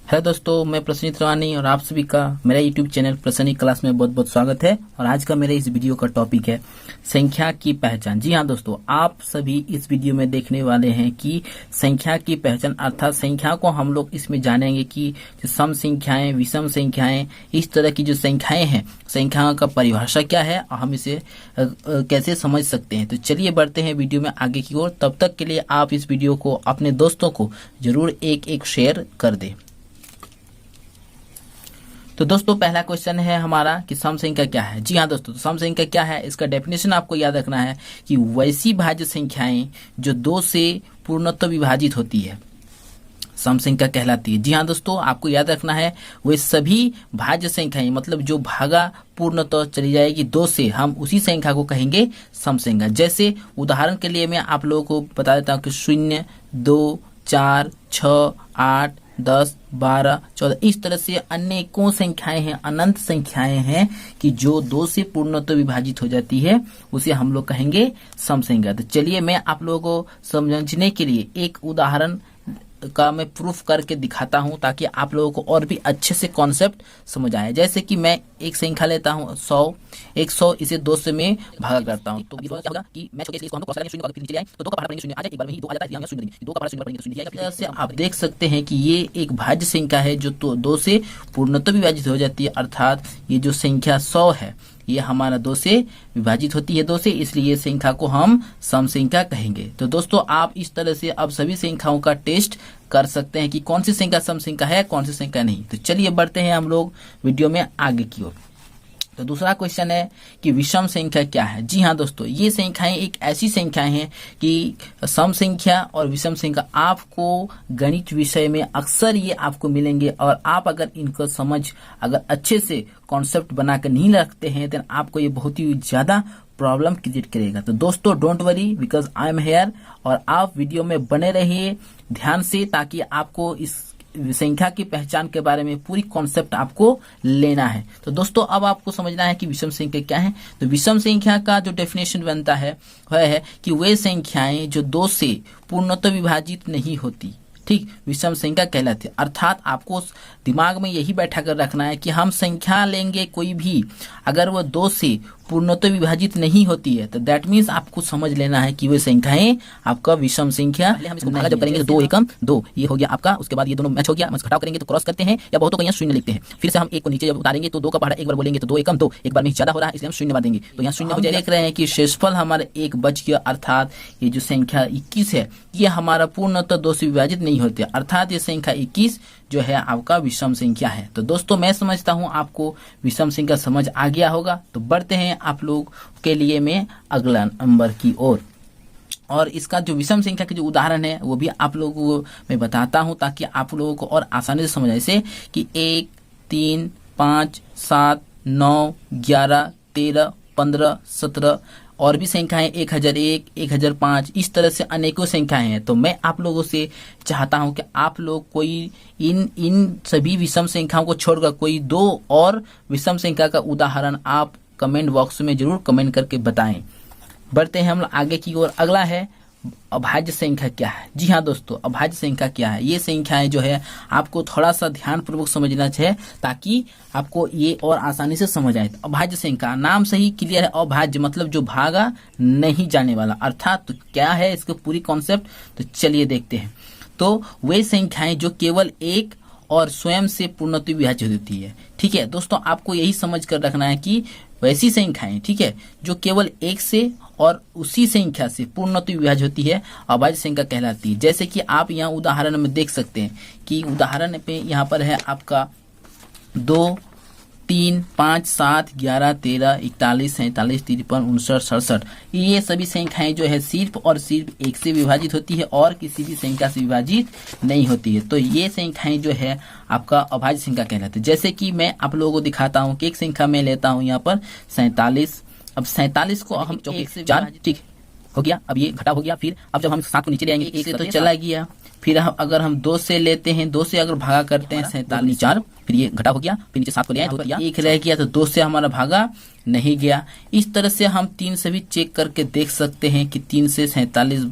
Hello दोस्तों, मैं प्रसन्नित रवानी और आप सभी का मेरा यूट्यूब चैनल प्रसन्नी क्लास में बहुत बहुत स्वागत है। और आज का मेरे इस वीडियो का टॉपिक है संख्या की पहचान। जी हाँ दोस्तों, आप सभी इस वीडियो में देखने वाले हैं कि संख्या की पहचान, अर्थात संख्या को हम लोग इसमें जानेंगे कि जो सम संख्याएं, विषम संख्याएं, इस तरह की जो संख्याएं हैं, संख्याओं का परिभाषा क्या है और हम इसे कैसे समझ सकते हैं। तो चलिए बढ़ते हैं वीडियो में आगे की ओर। तब तक के लिए आप इस वीडियो को अपने दोस्तों को जरूर एक शेयर कर दें। तो दोस्तों, पहला क्वेश्चन है हमारा कि सम संख्या क्या है। जी हाँ दोस्तों, तो सम संख्या क्या है, इसका डेफिनेशन आपको याद रखना है कि वैसी भाज्य संख्याएं जो 2 से पूर्णतः विभाजित होती है सम संख्या कहलाती है। जी हाँ दोस्तों, आपको याद रखना है वे सभी भाज्य संख्याएं, मतलब जो भागा पूर्णतः चली जाएगी 2 से, हम उसी संख्या को कहेंगे सम संख्या। जैसे उदाहरण के लिए मैं आप लोगों को बता देता हूँ कि 0, 2, 4, 6, 8, 10, 12, 14, इस तरह से अनेकों संख्याएं हैं, अनंत संख्याएं हैं कि जो 2 से पूर्णतः विभाजित हो जाती है, उसे हम लोग कहेंगे सम संख्या। तो चलिए मैं आप लोगों को समझने के लिए एक उदाहरण का मैं प्रूफ करके दिखाता हूं ताकि आप लोगों को और भी अच्छे से कॉन्सेप्ट समझ आए। जैसे कि मैं एक संख्या लेता हूं 100, इसे 2 से मैं भागा करता हूं, तो क्या होगा कि मैं छोटे इसको हम क्रॉस करेंगे, 0 फिर नीचे जाए तो 2 का पहाड़ा पड़ेंगे 0 आ जाए, एक बार में ही 2 आ जाता है, यहां 0 देंगे, 2 का पहाड़ा 0 पड़ेंगे तो 0 नीचे आएगा। ऐसे आप देख सकते हैं कि ये एक भाज्य संख्या है जो 2 से पूर्णतः विभाजित हो जाती है, अर्थात ये जो संख्या 100 है ये हमारा 2 से विभाजित होती है 2 से, इसलिए संख्या को हम सम संख्या कहेंगे। तो दोस्तों, आप इस तरह से अब सभी संख्याओं का टेस्ट कर सकते हैं कि कौन सी संख्या सम संख्या है, कौन सी संख्या नहीं। तो चलिए बढ़ते हैं हम लोग वीडियो में आगे की ओर। तो दूसरा क्वेश्चन है कि विषम संख्या क्या है। जी हाँ दोस्तों, ये संख्याएं एक ऐसी संख्याएं हैं कि सम संख्या और विषम संख्या आपको गणित विषय में अक्सर ये आपको मिलेंगे, और आप अगर इनको समझ अगर अच्छे से कॉन्सेप्ट बनाकर नहीं रखते हैं तो आपको ये बहुत ही ज्यादा प्रॉब्लम क्रिएट करेगा। तो दोस्तों, don't worry because I am here, और आप वीडियो में बने रहिए ध्यान से ताकि आपको इस संख्या की पहचान के बारे में पूरी कॉन्सेप्ट आपको लेना है। तो दोस्तों, अब आपको समझना है कि विषम संख्या क्या है। तो विषम संख्या का जो डेफिनेशन बनता है वह है कि वे संख्याएं जो 2 से पूर्णतः विभाजित नहीं होती, ठीक, विषम संख्या कहलाती है। अर्थात आपको दिमाग में यही बैठा कर रखना है कि हम संख्या लेंगे कोई भी, अगर वो 2 से पूर्णतः विभाजित नहीं होती है तो दैट मीन्स आपको समझ लेना है कि वे संख्याएं आपका विषम संख्या। हम इसको भागा जब करेंगे तो 2 एकम 2 ये हो गया आपका, उसके बाद ये दोनों मैच हो गया, घटाव करेंगे तो क्रॉस करते हैं या बहुतों को यहाँ 0 लिखते हैं, फिर से हम 1 को नीचे जब उतारेंगे तो 2 का पहाड़ा एक बार बोलेंगे तो 2 एकम 2, एक बार में ज्यादा हो रहा है इसलिए हम 0 बार देंगे तो यहाँ 0 हो जाएगा। देख रहे हैं कि शेषफल हमारा 1 बच गया, अर्थात ये जो संख्या 21 है ये हमारा पूर्णतः 2 से विभाजित नहीं होती, अर्थात ये संख्या 21 जो है आपका विषम संख्या है। तो दोस्तों, मैं समझता हूं आपको विषम संख्या समझ आ गया होगा। तो बढ़ते हैं आप लोग के लिए मैं अगला नंबर की ओर, और इसका जो विषम संख्या के जो उदाहरण है वो भी आप लोगों को मैं बताता हूं ताकि आप लोगों को और आसानी से समझ आए। जैसे कि 1, 3, 5, 7, 9, 11, 13, 15, 17 और भी संख्याएं 1001, 1005, इस तरह से अनेकों संख्याएं हैं। तो मैं आप लोगों से चाहता हूं कि आप लोग कोई इन सभी विषम संख्याओं को छोड़कर कोई 2 और विषम संख्या का उदाहरण आप कमेंट बॉक्स में जरूर कमेंट करके बताएं। बढ़ते हैं हम लोग आगे की ओर। अगला है अभाज्य संख्या क्या है। जी हाँ दोस्तों, अभाज्य संख्या क्या है, ये संख्याएं जो है आपको थोड़ा सा ध्यान पूर्वक समझना चाहिए ताकि आपको ये और आसानी से समझ आए। तो अभाज्य संख्या नाम से ही क्लियर है, अभाज्य मतलब जो भागा नहीं जाने वाला, अर्थात तो क्या है इसके पूरी कॉन्सेप्ट। तो चलिए देखते हैं। तो वे संख्याएं जो केवल एक और स्वयं से पूर्णतः विभाजित होती है, ठीक है दोस्तों, आपको यही समझ कर रखना है कि वैसी संख्याएं, ठीक है, जो केवल एक से और उसी संख्या से पूर्णतः विभाजित होती है अभाज्य संख्या कहलाती है। जैसे कि आप यहाँ उदाहरण में देख सकते हैं कि उदाहरण पे यहाँ पर है आपका 2, 3, 5, 7, 11, 13, 41, 47, 53, 59, 67, ये सभी संख्याएं जो है सिर्फ और सिर्फ एक से विभाजित होती है और किसी भी संख्या से विभाजित नहीं होती है। तो ये संख्याएं जो है आपका अभाज्य संख्या कहलाती है। जैसे कि मैं आप लोगों को दिखाता हूँ कि एक संख्या में लेता हूँ यहाँ पर 47। अब 47 को हम 1 से 4, ठीक हो गया, अब ये घटा हो गया, फिर अब जब हम 7 को नीचे ले आएंगे 1 से तो चला गया, फिर अगर हम 2 से लेते हैं, 2 से अगर भागा करते हैं 47 4, फिर ये घटा हो गया, फिर नीचे 7 को ले आए, 2 किया, 1 रह गया तो 2 से हमारा भागा नहीं गया। इस तरह से हम 3 से भी चेक करके देख सकते हैं कि 3 से 47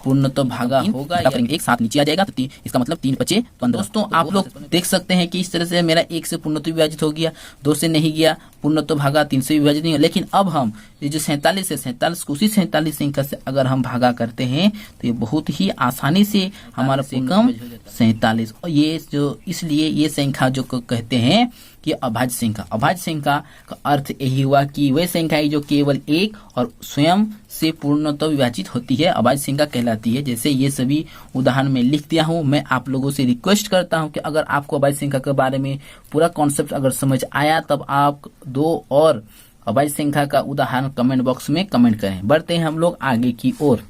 पूर्णतः भागा होगा या एक साथ नीचे आ जाएगा तो इसका मतलब 3 बचे 15। दोस्तों आप लोग देख सकते हैं कि इस तरह से मेरा 1 से पूर्णतः विभाजित हो गया, 2 से नहीं गया, पूर्णतः भागा 3 से विभाजित नहीं हुआ। लेकिन अब हम ये जो 47 है, 47 को उसी 47 संख्या से अगर हम भागा करते हैं तो ये बहुत ही आसानी से हमारा कम 47, और ये जो इसलिए ये संख्या जो कहते हैं कि अभाज्य संख्या। अभाज्य संख्या का अर्थ यही हुआ कि वह संख्या जो केवल एक और स्वयं से पूर्णतः विभाजित होती है अभाज्य संख्या कहलाती है। जैसे ये सभी उदाहरण में लिख दिया हूं। मैं आप लोगों से रिक्वेस्ट करता हूं कि अगर आपको अभाज्य संख्या के बारे में पूरा कॉन्सेप्ट अगर समझ आया तब आप 2 और अभाज्य संख्या का उदाहरण कमेंट बॉक्स में कमेंट करें। बढ़ते हैं हम लोग आगे की ओर।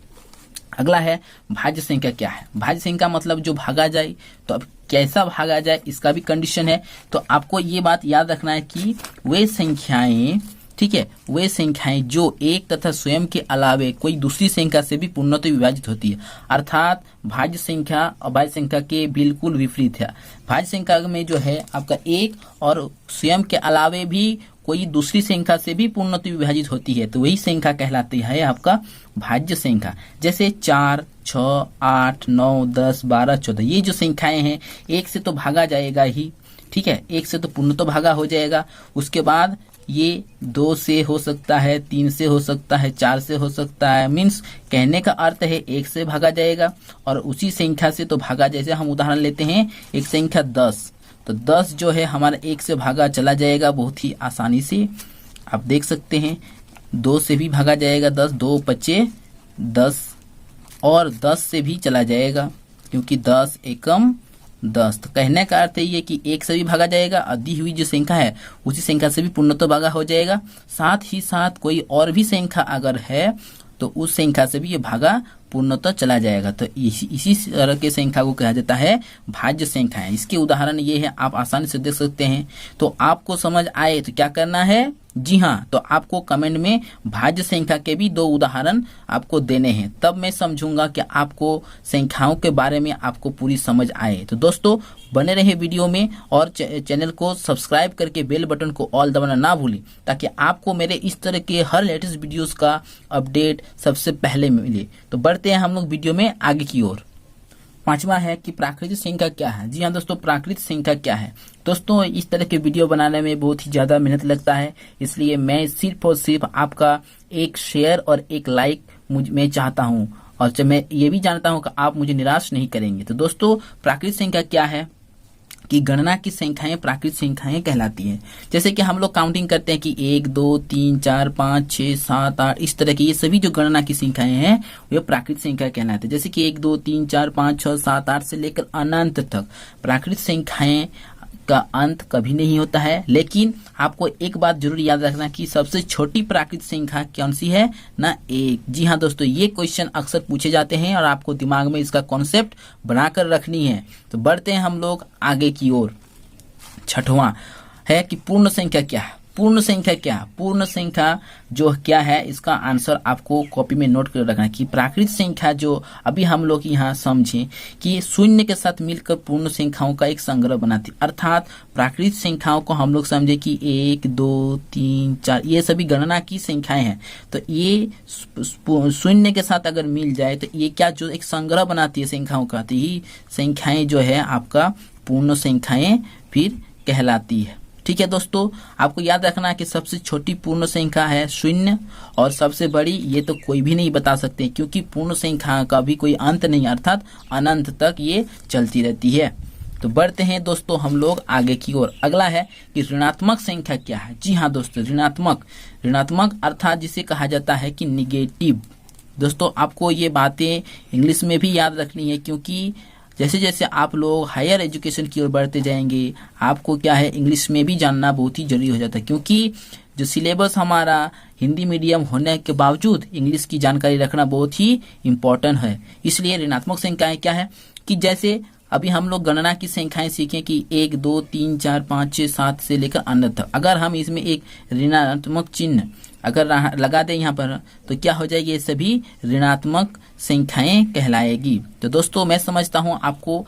अगला है भाज्य संख्या क्या है। भाज्य संख्या मतलब जो भागा जाए, तो अब कैसा भागा जाए इसका भी कंडीशन है। तो आपको ये बात याद रखना है कि वे संख्याएं, ठीक है, वे संख्याएं जो एक तथा स्वयं के अलावे कोई दूसरी संख्या से भी पूर्णतः विभाजित होती है। अर्थात भाज्य संख्या अभाज्य संख्या के बिल्कुल विपरीत है। भाज्य संख्या में जो है आपका एक और स्वयं के अलावे भी कोई दूसरी संख्या से भी पूर्णतः विभाजित होती है, तो वही संख्या कहलाती है आपका भाज्य संख्या। जैसे 4, 6, 8, 9, 10, 12, 14 ये जो संख्याएं हैं एक से तो भागा जाएगा ही, ठीक है, एक से तो पूर्णतः भागा हो जाएगा। उसके बाद ये 2 से हो सकता है, 3 से हो सकता है, 4 से हो सकता है। मीन्स कहने का अर्थ है 1 से भागा जाएगा और उसी संख्या से तो भागा। जैसे हम उदाहरण लेते हैं एक संख्या 10, तो 10 जो है हमारा 1 से भागा चला जाएगा बहुत ही आसानी से। आप देख सकते हैं 2 से भी भागा जाएगा 10, 2 बचे 10, और 10 से भी चला जाएगा क्योंकि 10 एकम 10। तो कहने का अर्थ ये कि 1 से भी भागा जाएगा, दी हुई जो संख्या है उसी संख्या से भी पूर्णतः भागा हो जाएगा। साथ ही साथ कोई और भी संख्या अगर है तो उस संख्या से भी ये भागा पूर्णतः चला जाएगा। तो इसी तरह के संख्या को कहा जाता है भाज्य संख्या है। इसके उदाहरण ये है, आप आसानी से देख सकते हैं। तो आपको समझ आए तो क्या करना है, जी हाँ, तो आपको कमेंट में भाज्य संख्या के भी 2 उदाहरण आपको देने हैं, तब मैं समझूंगा कि आपको संख्याओं के बारे में आपको पूरी समझ आए। तो दोस्तों बने रहे वीडियो में और चैनल को सब्सक्राइब करके बेल बटन को ऑल दबाना ना भूलें, ताकि आपको मेरे इस तरह के हर लेटेस्ट वीडियोस का अपडेट सबसे पहले मिले। तो बढ़ते हैं हम लोग वीडियो में आगे की ओर। 5वां है कि प्राकृतिक संख्या क्या है। जी हाँ दोस्तों, प्राकृतिक संख्या क्या है। दोस्तों इस तरह के वीडियो बनाने में बहुत ही ज्यादा मेहनत लगता है, इसलिए मैं सिर्फ और सिर्फ आपका एक शेयर और एक लाइक मैं चाहता हूँ, और मैं ये भी जानता हूँ कि आप मुझे निराश नहीं करेंगे। तो दोस्तों प्राकृतिक संख्या क्या है कि गणना की संख्याएं प्राकृतिक संख्याएं कहलाती हैं। जैसे कि हम लोग काउंटिंग करते हैं कि 1, 2, 3, 4, 5, 6, 7, 8 इस तरह की, ये सभी जो गणना की संख्याएं हैं वे प्राकृतिक संख्या कहलाते हैं। जैसे कि 1, 2, 3, 4, 5, 6, 7, 8 से लेकर अनंत तक प्राकृतिक संख्याएं का अंत कभी नहीं होता है। लेकिन आपको एक बात जरूर याद रखना कि सबसे छोटी प्राकृतिक संख्या कौन सी है ना, 1। जी हाँ दोस्तों, ये क्वेश्चन अक्सर पूछे जाते हैं और आपको दिमाग में इसका कॉन्सेप्ट बनाकर रखनी है। तो बढ़ते हैं हम लोग आगे की ओर। 6वां है कि पूर्ण संख्या क्या है। पूर्ण संख्या क्या, पूर्ण संख्या जो क्या है इसका आंसर आपको कॉपी में नोट कर रखना है कि प्राकृतिक संख्या जो अभी हम लोग यहाँ समझें कि शून्य के साथ मिलकर पूर्ण संख्याओं का एक संग्रह बनाती है। अर्थात प्राकृतिक संख्याओं को हम लोग समझे कि 1, 2, 3, 4 ये सभी गणना की संख्याएं हैं। तो ये शून्य के साथ अगर मिल जाए तो ये क्या जो एक संग्रह बनाती है संख्याओं का, तो ये संख्याएं जो है आपका पूर्ण संख्याएं फिर कहलाती है। ठीक है दोस्तों, आपको याद रखना है कि सबसे छोटी पूर्ण संख्या है 0 और सबसे बड़ी ये तो कोई भी नहीं बता सकते, क्योंकि पूर्ण संख्या का भी कोई अंत नहीं, अर्थात अनंत तक ये चलती रहती है। तो बढ़ते हैं दोस्तों हम लोग आगे की ओर। अगला है कि ऋणात्मक संख्या क्या है। जी हाँ दोस्तों, ऋणात्मक अर्थात जिसे कहा जाता है कि निगेटिव। दोस्तों आपको ये बातें इंग्लिश में भी याद रखनी है, क्योंकि जैसे जैसे आप लोग हायर एजुकेशन की ओर बढ़ते जाएंगे आपको क्या है इंग्लिश में भी जानना बहुत ही जरूरी हो जाता है, क्योंकि जो सिलेबस हमारा हिंदी मीडियम होने के बावजूद इंग्लिश की जानकारी रखना बहुत ही इम्पोर्टेंट है। इसलिए ऋणात्मक संख्याएं क्या है कि जैसे अभी हम लोग गणना की संख्याएं सीखें कि 1, 2, 3, 4, 5, 6, 7 से लेकर अनंत तक, अगर हम इसमें एक ऋणात्मक चिन्ह अगर लगा दें यहाँ पर तो क्या हो जाएगी, ये सभी ऋणात्मक संख्याएं कहलाएगी। तो दोस्तों मैं समझता हूँ आपको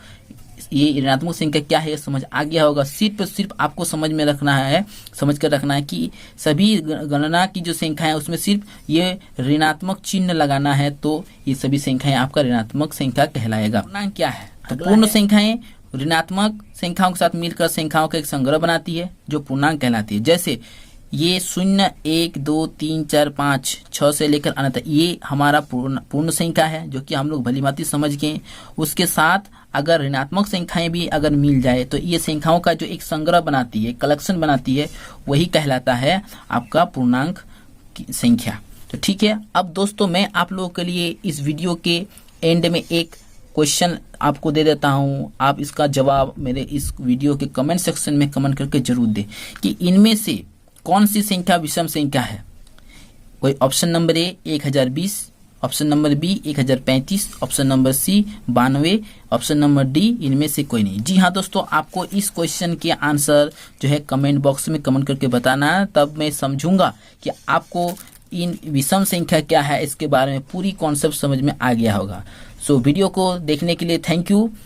ये ऋणात्मक संख्या क्या है ये समझ आ गया होगा। सिर्फ आपको समझ कर रखना है कि सभी गणना की जो संख्या है उसमें सिर्फ ये ऋणात्मक चिन्ह लगाना है, तो ये सभी संख्याएं आपका ऋणात्मक संख्या कहलाएगा। पूर्णांक क्या है? तो पूर्ण संख्याएं ऋणात्मक संख्याओं के साथ मिलकर संख्याओं का एक संग्रह बनाती है जो पूर्णांक कहलाती है। जैसे ये 0, 1, 2, 3, 4, 5, 6 से लेकर अनंत तक ये हमारा पूर्ण संख्या है जो कि हम लोग भलीभांति समझ गए। उसके साथ अगर ऋणात्मक संख्याएं भी अगर मिल जाए तो ये संख्याओं का जो एक संग्रह बनाती है, कलेक्शन बनाती है, वही कहलाता है आपका पूर्णांक संख्या। तो ठीक है, अब दोस्तों मैं आप लोगों के लिए इस वीडियो के एंड में एक क्वेश्चन आपको दे देता हूं। आप इसका जवाब मेरे इस वीडियो के कमेंट सेक्शन में कमेंट करके जरूर दें कि इनमें से कौन सी संख्या विषम संख्या है। कोई option number A 1020, option number B 1035, option number C 92, option number D इनमें से कोई नहीं। जी हाँ दोस्तों, आपको इस क्वेश्चन के आंसर जो है कमेंट बॉक्स में कमेंट करके बताना है, तब मैं समझूंगा कि आपको इन विषम संख्या क्या है इसके बारे में पूरी कॉन्सेप्ट समझ में आ गया होगा। सो वीडियो को देखने के लिए थैंक यू।